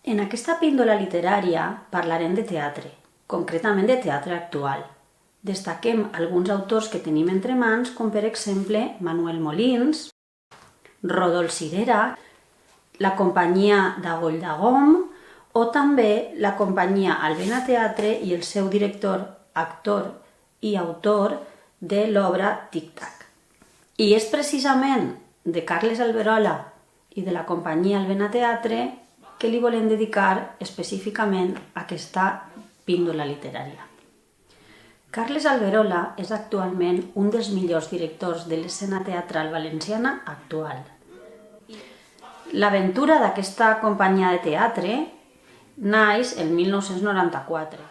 En aquesta píndola literària parlarem de teatre, concretament de teatre actual. Destaquem alguns autors que tenim entre mans, com per exemple Manuel Molins, Rodolf Cirera, la companyia d'Agoll d'Agom o també la companyia Albena Teatre i el seu director, actor i autor de l'obra Tic-Tac. I és precisament de Carles Alberola i de la companyia Albena Teatre que li volem dedicar específicament aquesta píndola literària. Carles Alberola és actualment un dels millors directors de l'escena teatral valenciana actual. L'aventura d'aquesta companyia de teatre naix el 1994.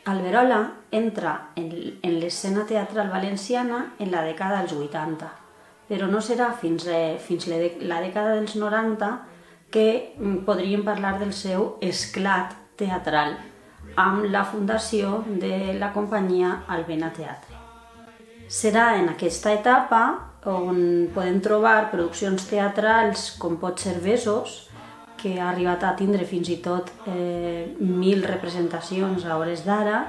Alberola entra en l'escena teatral valenciana en la dècada dels 80, però no serà fins la dècada dels 90 que podríem parlar del seu esclat teatral amb la fundació de la companyia Albena Teatre. Serà en aquesta etapa on podem trobar produccions teatrals com pot ser Besos, que ha arribat a tindre fins i tot 1.000 representacions a hores d'ara,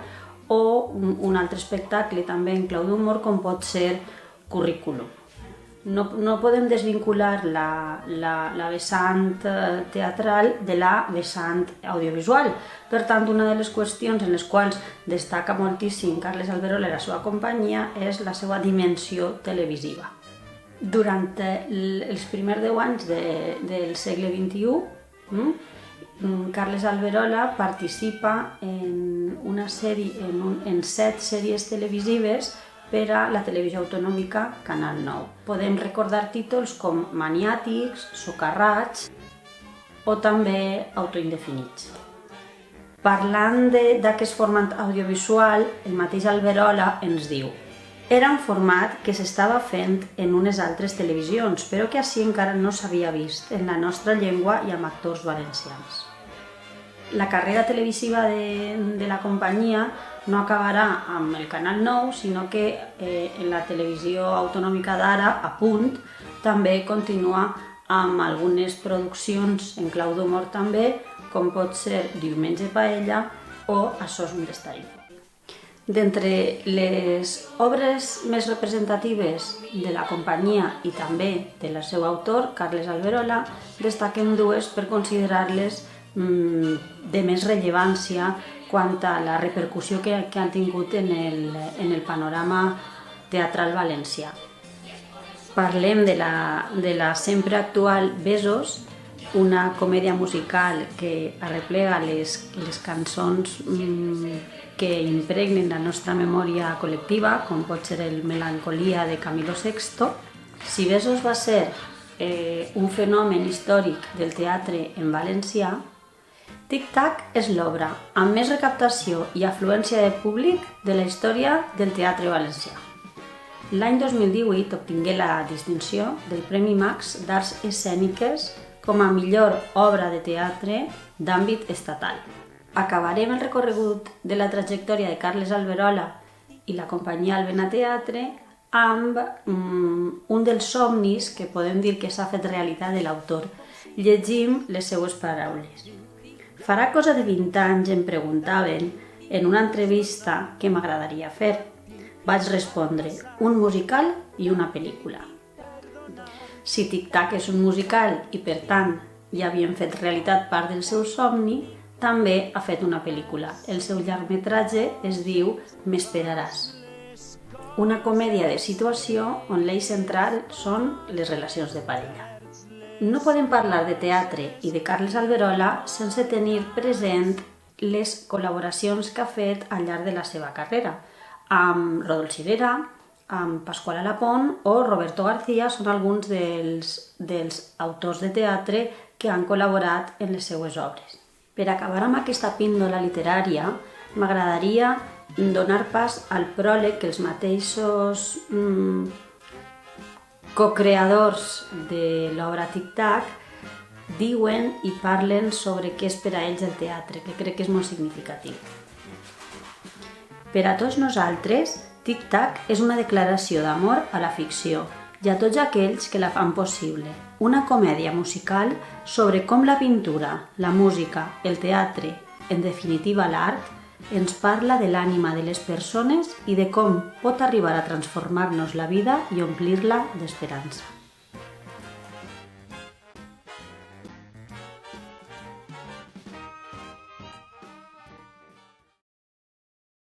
o un altre espectacle també en clau d'humor com pot ser Currículum. No podem desvincular la vessant teatral de la vessant audiovisual. Per tant, una de les qüestions en les quals destaca moltíssim Carles Alberola i la seva companyia és la seva dimensió televisiva. Durant els primers 10 anys del segle XXI, Carles Alberola participa en 7 sèries televisives per a la televisió autonòmica Canal 9. Podem recordar títols com Maniàtics, Socarrats o també Autoindefinits. Parlant d'aquest format audiovisual, el mateix Alberola ens diu: era un format que s'estava fent en unes altres televisions, però que així encara no s'havia vist en la nostra llengua i amb actors valencians. La carrera televisiva de la companyia no acabarà amb el Canal 9, sinó que en la televisió autonòmica d'ara, a Punt, també continua amb algunes produccions en clau d'humor també, com pot ser Diumenge Paella o Açò és un destarit. D'entre les obres més representatives de la companyia i també del seu autor, Carles Alberola, destaquem dues per considerar-les de més rellevància quant a la repercussió que han tingut en el panorama teatral valencià. Parlem de la sempre actual Besos, una comèdia musical que arreplega les cançons que impregnen la nostra memòria col·lectiva, com pot ser el Melancolia de Camilo VI. Si Besos va ser un fenomen històric del teatre en valencià, Tic-Tac és l'obra amb més recaptació i afluència de públic de la història del teatre valencià. L'any 2018 obtingué la distinció del Premi Max d'Arts Escèniques com a millor obra de teatre d'àmbit estatal. Acabarem el recorregut de la trajectòria de Carles Alberola i la companyia Albena Teatre amb un dels somnis que podem dir que s'ha fet realitat de l'autor. Llegim les seues paraules. Farà cosa de 20 anys em preguntaven en una entrevista què m'agradaria fer. Vaig respondre, un musical i una pel·lícula. Si Tic-Tac és un musical i, per tant, ja havien fet realitat part del seu somni, també ha fet una pel·lícula. El seu llargmetratge es diu M'esperaràs. Una comèdia de situació on l'eix central són les relacions de parella. No podem parlar de teatre i de Carles Alberola sense tenir present les col·laboracions que ha fet al llarg de la seva carrera. Amb Rodolf Cirera, amb Pasqual Alapont o Roberto García són alguns dels autors de teatre que han col·laborat en les seues obres. Per acabar amb aquesta píndola literària, m'agradaria donar pas al pròleg que els mateixos co-creadors de l'obra Tic-Tac diuen i parlen sobre què és per a ells el teatre, que crec que és molt significatiu. Per a tots nosaltres, Tic-Tac és una declaració d'amor a la ficció i a tots aquells que la fan possible. una comèdia musical sobre com la pintura, la música, el teatre, en definitiva l'art, ens parla de l'ànima de les persones i de com pot arribar a transformar-nos la vida i omplir-la d'esperança.